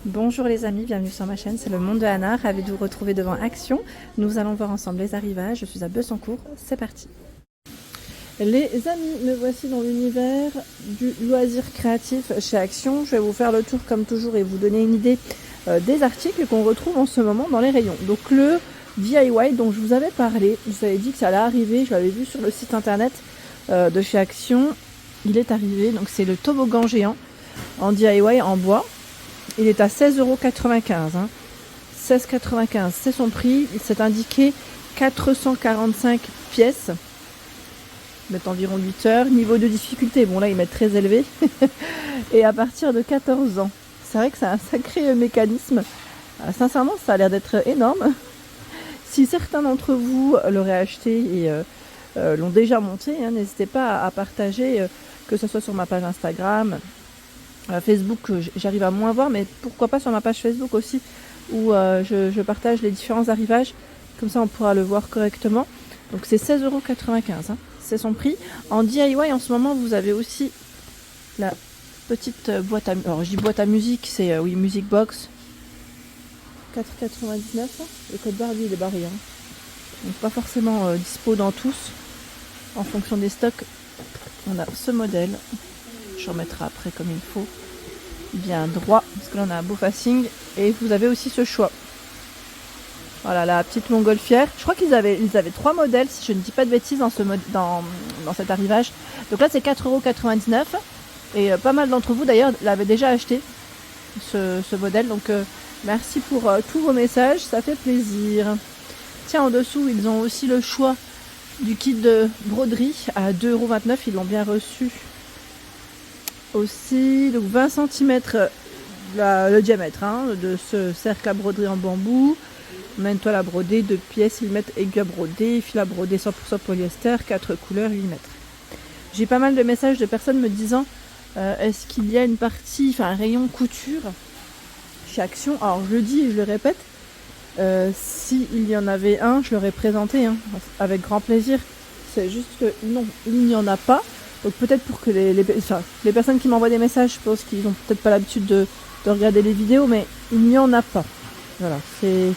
Bonjour les amis, bienvenue sur ma chaîne, c'est le monde de Anna, ravi de vous retrouver devant Action. Nous allons voir ensemble les arrivages, je suis à Besancourt, c'est parti. Les amis, me voici dans l'univers du loisir créatif chez Action. Je vais vous faire le tour comme toujours et vous donner une idée des articles qu'on retrouve en ce moment dans les rayons. Donc le DIY dont je vous avais parlé, je vous avais dit que ça allait arriver, je l'avais vu sur le site internet de chez Action. Il est arrivé, donc c'est le toboggan géant en DIY en bois. Il est à 16,95 €. 16,95 €, c'est son prix. Il s'est indiqué 445 pièces. Ils mettent environ 8 heures. Niveau de difficulté, bon là ils mettent très élevé. Et à partir de 14 ans. C'est vrai que c'est un sacré mécanisme. Sincèrement, ça a l'air d'être énorme. Si certains d'entre vous l'auraient acheté et l'ont déjà monté, n'hésitez pas à partager, que ce soit sur ma page Instagram. Facebook, j'arrive à moins voir, mais pourquoi pas sur ma page Facebook aussi, où je partage les différents arrivages, comme ça on pourra le voir correctement. Donc c'est 16,95 €, c'est son prix. En DIY en ce moment vous avez aussi la petite boîte à, alors je dis boîte à musique, c'est oui, Music Box, 4,99 €. Le code barre lui il est barré, donc pas forcément dispo dans tous, en fonction des stocks. On a ce modèle. Je remettrai après comme il faut, bien droit, parce que là on a un beau facing. Et vous avez aussi ce choix. Voilà, la petite montgolfière. Je crois qu'ils avaient 3 modèles, si je ne dis pas de bêtises, dans cet arrivage. Donc là c'est 4,99 €. Et pas mal d'entre vous d'ailleurs l'avaient déjà acheté, ce modèle. Donc merci pour tous vos messages, ça fait plaisir. Tiens, en dessous ils ont aussi le choix du kit de broderie à 2,29 €. Ils l'ont bien reçu. Aussi, donc 20 cm le diamètre de ce cercle à broderie en bambou. Mène-toile à broder, 2 pièces, 8 mètres, aiguille à broder, fil à broder 100% polyester, 4 couleurs, 8 mètres. J'ai pas mal de messages de personnes me disant est-ce qu'il y a une partie, enfin un rayon couture chez Action. Alors je le dis et je le répète, s'il y en avait un, je l'aurais présenté avec grand plaisir. C'est juste que non, il n'y en a pas. Donc peut-être pour que les personnes qui m'envoient des messages, je pense qu'ils n'ont peut-être pas l'habitude de regarder les vidéos, mais il n'y en a pas. Voilà, c'est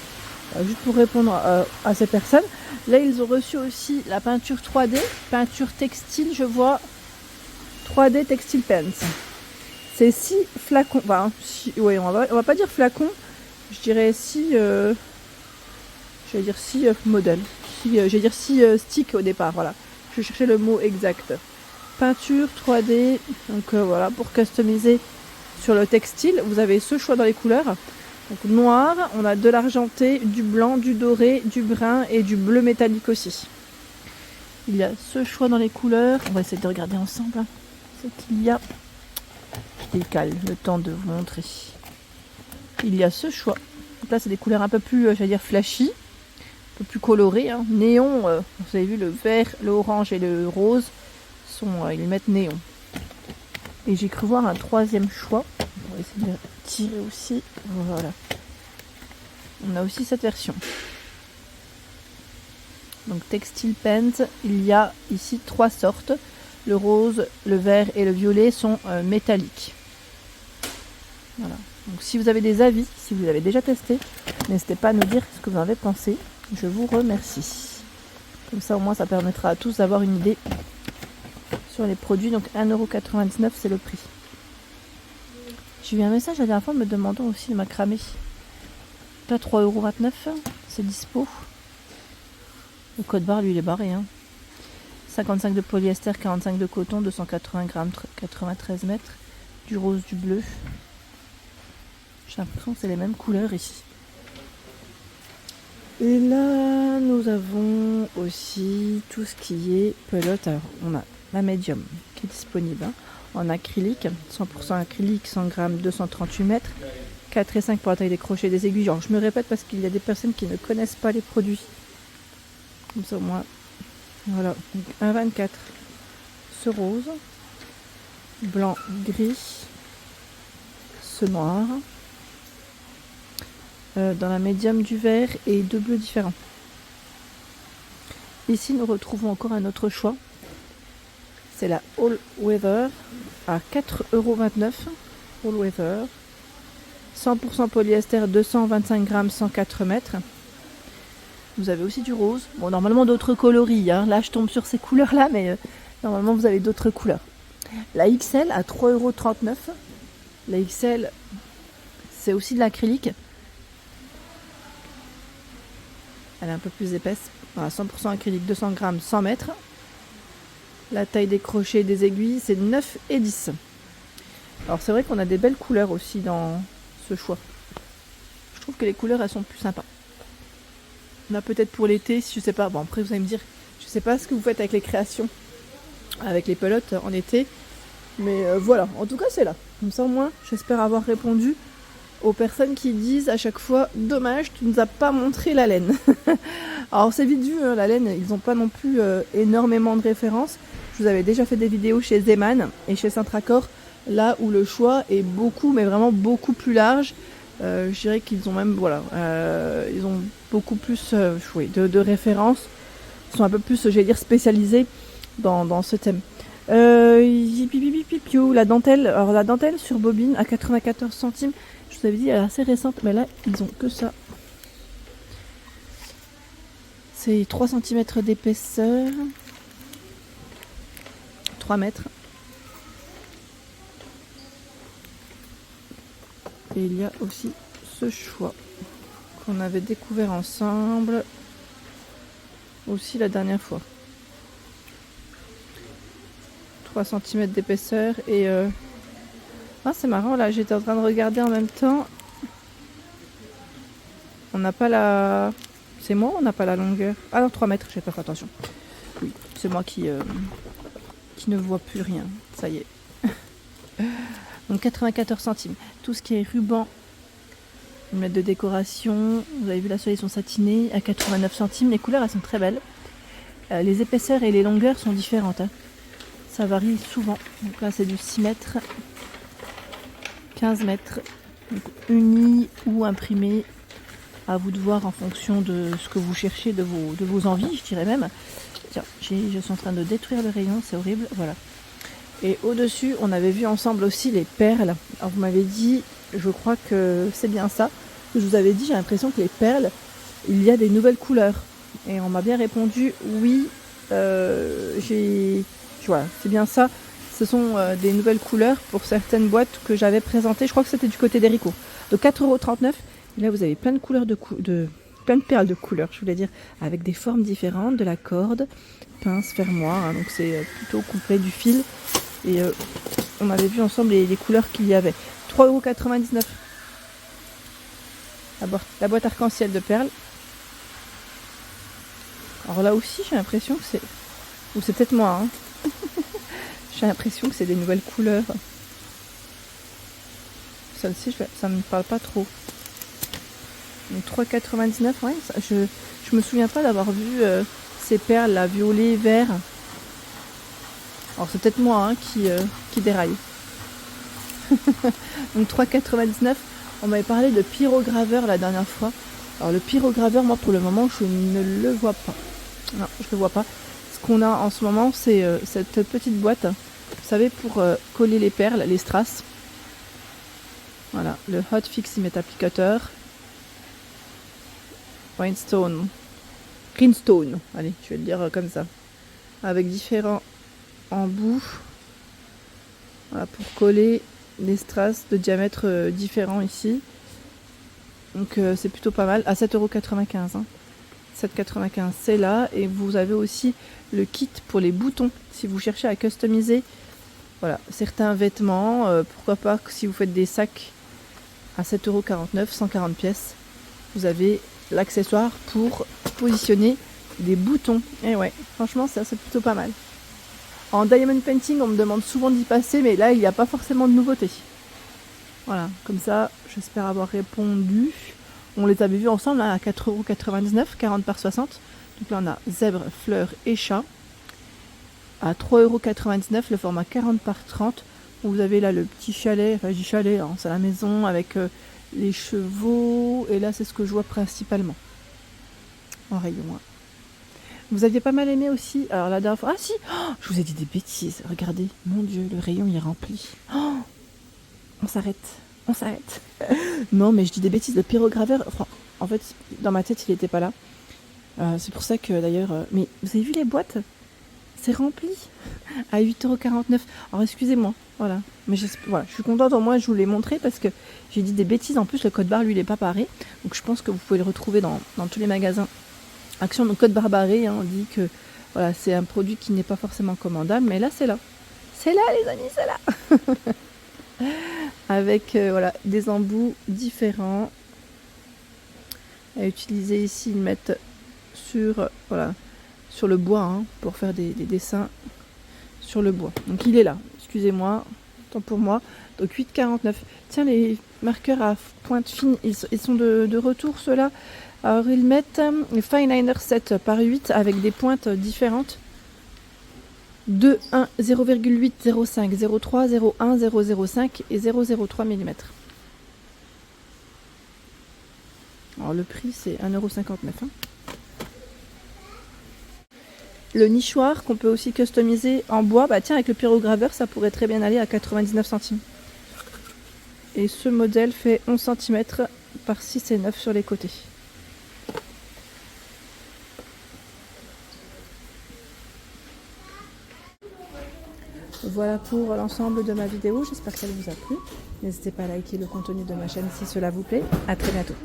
juste pour répondre à ces personnes. Là, ils ont reçu aussi la peinture 3D, peinture textile, je vois, 3D Textile Pens. C'est 6 flacons, enfin, oui, on va pas dire flacons, je dirais 6, j'allais dire 6 modèles. J'allais dire 6 sticks au départ, voilà. Je cherchais le mot exact. Peinture 3D, donc voilà, pour customiser sur le textile, vous avez ce choix dans les couleurs. Donc noir, on a de l'argenté, du blanc, du doré, du brun et du bleu métallique aussi. Il y a ce choix dans les couleurs, on va essayer de regarder ensemble ce qu'il y a. Je décale le temps de vous montrer. Il y a ce choix. Donc là c'est des couleurs un peu plus, j'allais dire flashy, un peu plus colorées. Néon, vous avez vu le vert, le orange et le rose. Ils mettent néon. Et j'ai cru voir un troisième choix. On va essayer de tirer aussi. Voilà. On a aussi cette version. Donc Textile Pens, il y a ici 3 sortes. Le rose, le vert et le violet sont métalliques. Voilà. Donc si vous avez des avis, si vous avez déjà testé, n'hésitez pas à nous dire ce que vous en avez pensé. Je vous remercie. Comme ça au moins ça permettra à tous d'avoir une idée sur les produits. Donc 1,99 € c'est le prix. J'ai eu un message la dernière fois me demandant aussi de macramé. Là 3,29 €, c'est dispo. Le code barre lui il est barré. 55 de polyester, 45 de coton, 280 grammes, 93 mètres. Du rose, du bleu. J'ai l'impression que c'est les mêmes couleurs ici. Et là nous avons aussi tout ce qui est pelote. Alors on a la médium qui est disponible en acrylique, 100% acrylique, 100 grammes, 238 mètres, 4,5 pour la taille des crochets et des aiguilles. Alors je me répète parce qu'il y a des personnes qui ne connaissent pas les produits. Comme ça au moins. Voilà, donc 1,24. Ce rose, blanc, gris, ce noir, dans la médium du vert et 2 bleus différents. Ici nous retrouvons encore un autre choix. C'est la All Weather à 4,29 €. All Weather. 100% polyester, 225 grammes, 104 mètres. Vous avez aussi du rose. Bon, normalement d'autres coloris. Hein. Là, je tombe sur ces couleurs-là, mais normalement, vous avez d'autres couleurs. La XL à 3,39 €. La XL, c'est aussi de l'acrylique. Elle est un peu plus épaisse. Voilà, 100% acrylique, 200 grammes, 100 mètres. La taille des crochets et des aiguilles, c'est 9 et 10. Alors, c'est vrai qu'on a des belles couleurs aussi dans ce choix. Je trouve que les couleurs, elles sont plus sympas. Là, peut-être pour l'été, si je sais pas. Bon, après, vous allez me dire, je sais pas ce que vous faites avec les créations, avec les pelotes en été. Mais voilà, en tout cas, c'est là. Comme ça, au moins, j'espère avoir répondu aux personnes qui disent à chaque fois « Dommage, tu nous as pas montré la laine ». Alors, c'est vite vu, hein, la laine, ils n'ont pas non plus énormément de références. Je vous avais déjà fait des vidéos chez Zeman et chez Saint-Tracor, là où le choix est beaucoup, mais vraiment beaucoup plus large. Je dirais qu'ils ont même, voilà, ils ont beaucoup plus de références. Ils sont un peu plus, j'allais dire, spécialisés dans ce thème. La dentelle, alors la dentelle sur bobine à 94 centimes, je vous avais dit elle est assez récente, mais là ils ont que ça. C'est 3 cm d'épaisseur, 3 mètres. Et il y a aussi ce choix qu'on avait découvert ensemble aussi la dernière fois. 3 cm d'épaisseur et ah, c'est marrant, là j'étais en train de regarder en même temps. On n'a pas la... C'est moi, on n'a pas la longueur. Ah non, 3 mètres, j'ai pas fait attention. Oui, c'est moi qui ne vois plus rien. Ça y est. Donc 94 centimes. Tout ce qui est ruban, une mètre de décoration. Vous avez vu là, ceux ils sont satinés à 89 centimes. Les couleurs elles sont très belles. Les épaisseurs et les longueurs sont différentes. Hein. Ça varie souvent. Donc là c'est du 6 mètres, 15 mètres. Donc, uni ou imprimé. À vous de voir en fonction de ce que vous cherchez, de vos envies, je dirais même. Tiens, je suis en train de détruire le rayon, c'est horrible. Voilà. Et au-dessus, on avait vu ensemble aussi les perles. Alors vous m'avez dit, je crois que c'est bien ça. Je vous avais dit, j'ai l'impression que les perles, il y a des nouvelles couleurs. Et on m'a bien répondu, oui, voilà, c'est bien ça. Ce sont des nouvelles couleurs pour certaines boîtes que j'avais présentées. Je crois que c'était du côté d'Erico. De 4,39 €. Et là, vous avez plein de couleurs plein de perles de couleurs, je voulais dire, avec des formes différentes, de la corde, pince, fermoir. Hein, donc c'est plutôt complet du fil. Et on avait vu ensemble les couleurs qu'il y avait. 3,99 €. La boîte arc-en-ciel de perles. Alors là aussi, j'ai l'impression que c'est... Ou c'est peut-être moi, hein. J'ai l'impression que c'est des nouvelles couleurs. Celle-ci, ça ne me parle pas trop. Donc 3,99 €, ouais, je me souviens pas d'avoir vu ces perles là, violet, vert. Alors c'est peut-être moi hein, qui déraille. Donc 3,99 €. On m'avait parlé de pyrograveur la dernière fois. Alors le pyrograveur, moi pour le moment, je ne le vois pas. Non, je le vois pas. Ce qu'on a en ce moment, c'est cette petite boîte. Vous savez, pour coller les perles, les strass. Voilà, le Hot Fix Met applicateur. Rhinestone, allez, je vais le dire comme ça, avec différents embouts, voilà, pour coller les strass de diamètre différents ici. Donc c'est plutôt pas mal, à 7,95 €. Hein. 7,95 € c'est là, et vous avez aussi le kit pour les boutons, si vous cherchez à customiser, voilà, certains vêtements, pourquoi pas si vous faites des sacs à 7,49 €, 140 pièces, vous avez l'accessoire pour positionner des boutons. Et ouais, franchement ça c'est plutôt pas mal. En diamond painting on me demande souvent d'y passer, mais là il n'y a pas forcément de nouveautés. Voilà, comme ça j'espère avoir répondu. On les avait vus ensemble hein, à 4,99 €, 40 par 60. Donc là on a zèbre, fleurs et chat. À 3,99 € le format 40 par 30. Vous avez là le petit chalet, enfin je dis chalet, hein, c'est la maison avec les chevaux, et là c'est ce que je vois principalement en rayon. Hein. Vous aviez pas mal aimé aussi, alors la dernière fois, ah si, oh, je vous ai dit des bêtises, regardez, mon dieu, le rayon il est rempli. Oh, on s'arrête, on s'arrête. Non, mais je dis des bêtises. Le pyrograveur, enfin, en fait, dans ma tête, il n'était pas là. C'est pour ça que d'ailleurs... mais vous avez vu les boîtes? C'est rempli à 8,49 €. Alors excusez-moi, voilà. Mais voilà, je suis contente, au moins je vous l'ai montré parce que j'ai dit des bêtises. En plus, le code barre, lui, il n'est pas barré. Donc je pense que vous pouvez le retrouver dans tous les magasins Action. Donc code barre barré, hein, on dit que voilà, c'est un produit qui n'est pas forcément commandable. Mais là, c'est là. C'est là, les amis, c'est là. Avec voilà, des embouts différents. À utiliser ici, ils mettent sur... voilà, sur le bois, hein, pour faire des dessins sur le bois. Donc il est là, excusez-moi, tant pour moi. Donc 8,49 €. Tiens, les marqueurs à pointe fine, ils sont de retour ceux-là. Alors ils mettent les Fineliner 7 par 8 avec des pointes différentes. 2, 1, 0,8, 0,5, 0,3, 0,1, 0,05 et 0,03 mm. Alors le prix c'est 1,59 €. Hein. Le nichoir qu'on peut aussi customiser en bois, bah tiens, avec le pyrograveur, ça pourrait très bien aller à 99 centimes. Et ce modèle fait 11 cm par 6 et 9 sur les côtés. Voilà pour l'ensemble de ma vidéo, j'espère qu'elle vous a plu. N'hésitez pas à liker le contenu de ma chaîne si cela vous plaît. À très bientôt.